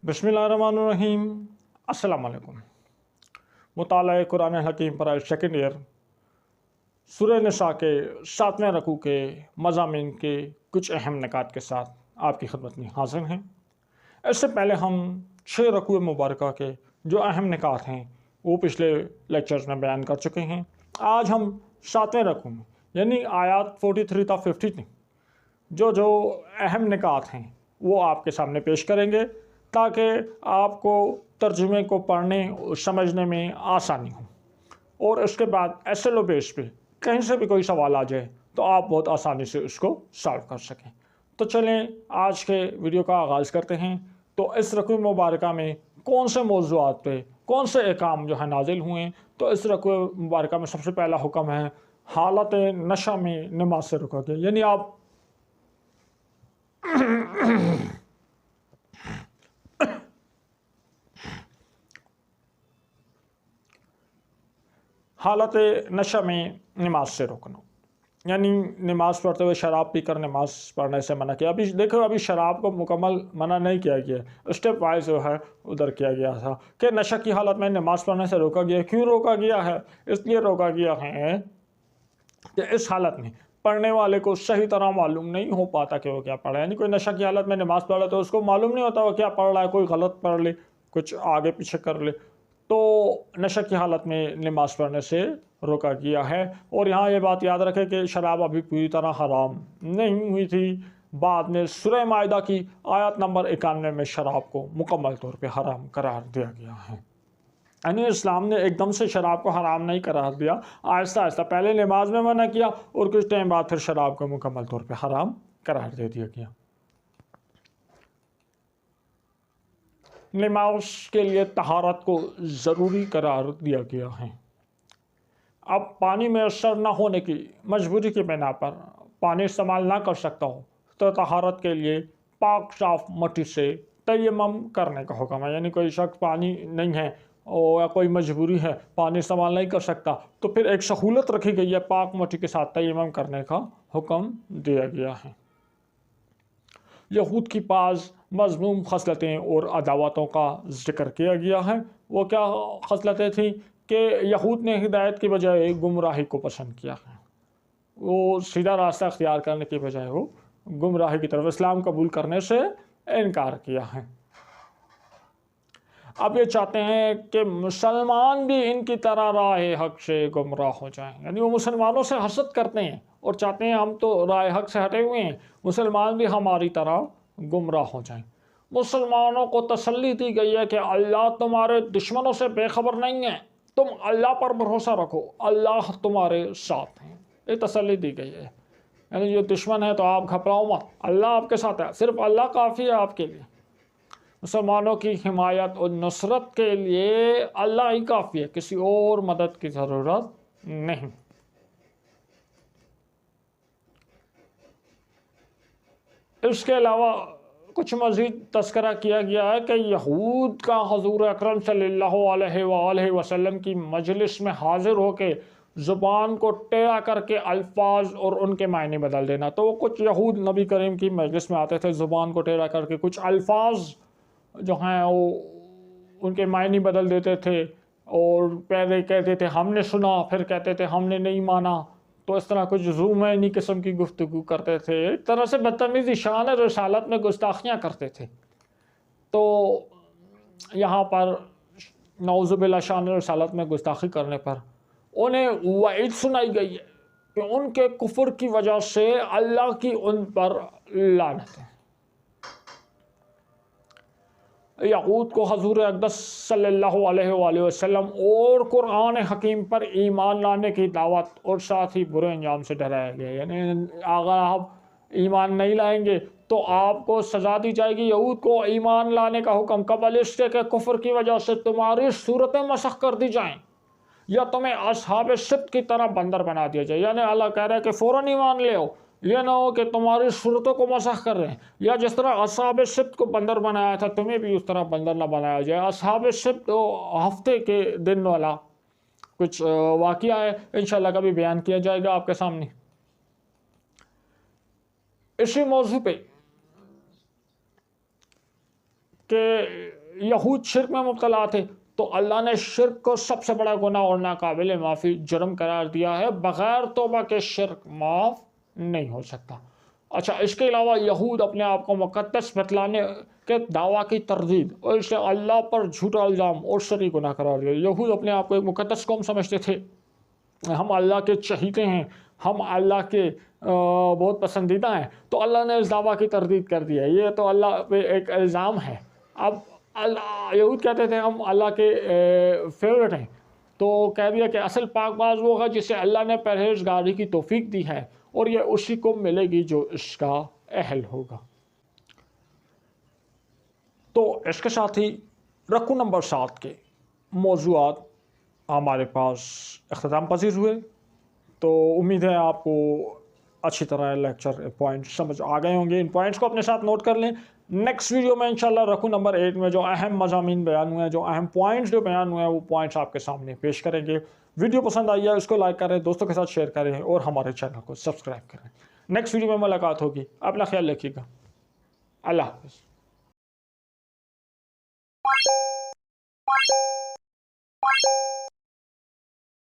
बिस्मिल्लाहिर्रहमानिर्रहीम। अस्सलाम वालेकुम। मुताला कुरान हकीम पर सेकंड ईयर सूरह निसा के 7वें रकू के मज़ामीन के कुछ अहम निकात के साथ आपकी खिदमत में हाजिर हैं। इससे पहले हम 6 रकू मुबारक के जो अहम निकात हैं वो पिछले लेक्चर्स में बयान कर चुके हैं। आज हम 7वें रकू में यानी आयात 43 था 50 जो अहम निकात हैं वो आपके सामने पेश करेंगे ताकि आपको तर्जुमे को पढ़ने और समझने में आसानी हो, और इसके बाद SLO बेस पे कहीं से भी कोई सवाल आ जाए तो आप बहुत आसानी से उसको सॉल्व कर सकें। तो चलें आज के वीडियो का आगाज़ करते हैं। तो इस रकू मुबारक में कौन से मौज़ूआत पे कौन से अहकाम जो है नाजिल हुए। तो इस रकू मुबारक में सबसे पहला हुक्म है हालत नशा में नमाज से रुकोगे, यानी आप हालत नशा में नमाज से रोकना, यानी नमाज पढ़ते हुए शराब पीकर नमाज पढ़ने से मना किया। अभी देखो, अभी शराब को मुकम्मल मना नहीं किया गया, स्टेप वाइज जो है उधर किया गया था कि नशा की हालत में नमाज पढ़ने से रोका गया। क्यों रोका गया है? इसलिए रोका गया है कि इस हालत में पढ़ने वाले को सही तरह मालूम नहीं हो पाता कि वो क्या पढ़ा है। यानी कोई नशा की हालत में नमाज पढ़ रहा तो उसको मालूम नहीं होता वो क्या पढ़ रहा है, कोई गलत पढ़ ले, कुछ आगे पीछे कर ले। तो नशा की हालत में नमाज पढ़ने से रोका गया है। और यहाँ ये बात याद रखें कि शराब अभी पूरी तरह हराम नहीं हुई थी। बाद में सूरह माइदा की आयत नंबर 91 में शराब को मुकम्मल तौर पे हराम करार दिया गया है। यानी इस्लाम ने एकदम से शराब को हराम नहीं करार दिया, आहिस्ता आहिस्ता पहले नमाज में मना किया और कुछ टाइम बाद फिर शराब को मुकम्मल तौर पे हराम करार दे दिया गया। नमाज के लिए तहारत को ज़रूरी करार दिया गया है। अब पानी मैसर न होने की मजबूरी की बिना पर पानी इस्तेमाल ना कर सकता हो तो तहारत के लिए पाक साफ मट्टी से तयम्मुम करने का हुक्म है। यानी कोई शख्स पानी नहीं है और कोई मजबूरी है, पानी इस्तेमाल नहीं कर सकता, तो फिर एक सहूलत रखी गई है, पाक मट्टी के साथ तयम्मुम करने का हुक्म दिया गया है। यहूद की पास मज़मूम खसलतें और अदावतों का जिक्र किया गया है। वो क्या खसलतें थीं कि यहूद ने हिदायत की बजाय गुमराही को पसंद किया है। वो सीधा रास्ता अख्तियार करने की बजाय वो गुमराही की तरफ, इस्लाम कबूल करने से इनकार किया है। अब ये चाहते हैं कि मुसलमान भी इनकी तरह राह हक से गुमराह हो जाएं। यानी वो मुसलमानों से हसद करते हैं और चाहते हैं हम तो राह हक से हटे हुए हैं, मुसलमान भी हमारी तरह गुमराह हो जाएं। मुसलमानों को तसल्ली दी गई है कि अल्लाह तुम्हारे दुश्मनों से बेखबर नहीं है, तुम अल्लाह पर भरोसा रखो, अल्लाह तुम्हारे साथ हैं, ये तसल्ली दी गई है। यानी जो दुश्मन है तो आप घबराओ मत, अल्लाह आपके साथ है, सिर्फ अल्लाह काफ़ी है आपके लिए। मुसलमानों की हिमायत और नुसरत के लिए अल्लाह ही काफ़ी है, किसी और मदद की ज़रूरत नहीं। इसके अलावा कुछ मज़ीद तस्करा किया गया है कि यहूद का हुज़ूर अकरम सल्लल्लाहु अलैहि वसल्लम की मजलिस में हाज़िर होकर ज़ुबान को टेढ़ा करके अल्फाज और उनके मायने बदल देना। तो वो कुछ यहूद नबी करीम की मजलिस में आते थे, ज़ुबान को टेढ़ा करके कुछ अल्फाज जो हैं वो उनके मायने बदल देते थे और पहले कहते थे हमने सुना, फिर कहते थे हमने नहीं माना। तो इस तरह कुछ ज़ुमैनी किस्म की गुफ्तगू करते थे, एक तरह से बदतमीज़ी शान रिसालत में गुस्ताखियाँ करते थे। तो यहाँ पर नौज़ुबिल्लाह शान रिसालत में गुस्ताखी करने पर उन्हें वईद सुनाई गई है कि उनके कुफ्र की वजह से अल्लाह की उन पर लानत है। यहूद को हुज़ूर अक़दस सल्लल्लाहु अलैहि वसल्लम और कुरान हकीम पर ईमान लाने की दावत और साथ ही बुरे अंजाम से डराया गया। यानी अगर आप ईमान नहीं लाएंगे तो आपको सज़ा दी जाएगी। यहूद को ईमान लाने का हुक्म कबल इसके के कुफ्र की वजह से तुम्हारी सूरतें मसख कर दी जाएं या तुम्हें असहाब सिब्त की तरह बंदर बना दिया जाए। यानी अल्लाह कह रहा है कि फ़ौरन ईमान ले आओ, ये ना हो कि तुम्हारी सूरतों को मसख कर रहे हैं, या जिस तरह असहाब सिब्त को बंदर बनाया था तुम्हें भी उस तरह बंदर ना बनाया जाए। असहाब सिब्त हफ्ते के दिन वाला कुछ वाक़या है, इंशाअल्लाह कभी बयान किया जाएगा आपके सामने। इसी मौजू पे کہ یہود شرک میں مبتلا تھے تو اللہ نے شرک کو سب سے بڑا گناہ اور ناقابل معافی جرم قرار دیا ہے، بغیر توبہ کے شرک معاف نہیں ہو سکتا۔ اچھا، اس کے علاوہ یہود اپنے آپ کو مقدس بتلانے کے دعویٰ کی تردید اور اسے اللہ پر جھوٹا الزام اور شرعی گناہ قرار دیا۔ یہود اپنے آپ کو ایک مقدس قوم سمجھتے تھے، ہم اللہ کے چہیتے ہیں، ہم اللہ کے بہت پسندیدہ ہیں، تو اللہ نے اس دعویٰ کی تردید کر دی ہے، یہ تو اللہ پہ ایک الزام ہے۔ اب یہود کہتے تھے ہم اللہ کے فیورٹ ہیں، تو کہہ دیا کہ اصل پاک باز وہ ہوگا جسے اللہ نے پرہیزگاری کی توفیق دی ہے، اور یہ اسی کو ملے گی جو اس کا اہل ہوگا۔ تو اس کے ساتھ ہی رکوع نمبر 7 کے موضوعات ہمارے پاس اختتام پذیر ہوئے۔ تو امید ہے آپ کو اچھی طرح لیکچر پوائنٹس سمجھ آ گئے ہوں گے۔ ان پوائنٹس کو اپنے ساتھ نوٹ کر لیں۔ نیکسٹ ویڈیو میں انشاءاللہ رکوع نمبر 8 میں جو اہم مضامین بیان ہوئے ہیں، جو اہم پوائنٹس جو بیان ہوئے ہیں، وہ پوائنٹس آپ کے سامنے پیش کریں گے۔ ویڈیو پسند آئی ہے اس کو لائک کریں، دوستوں کے ساتھ شیئر کریں اور ہمارے چینل کو سبسکرائب کریں۔ نیکسٹ ویڈیو میں ملاقات ہوگی، اپنا خیال رکھیے گا۔ اللہ حافظ۔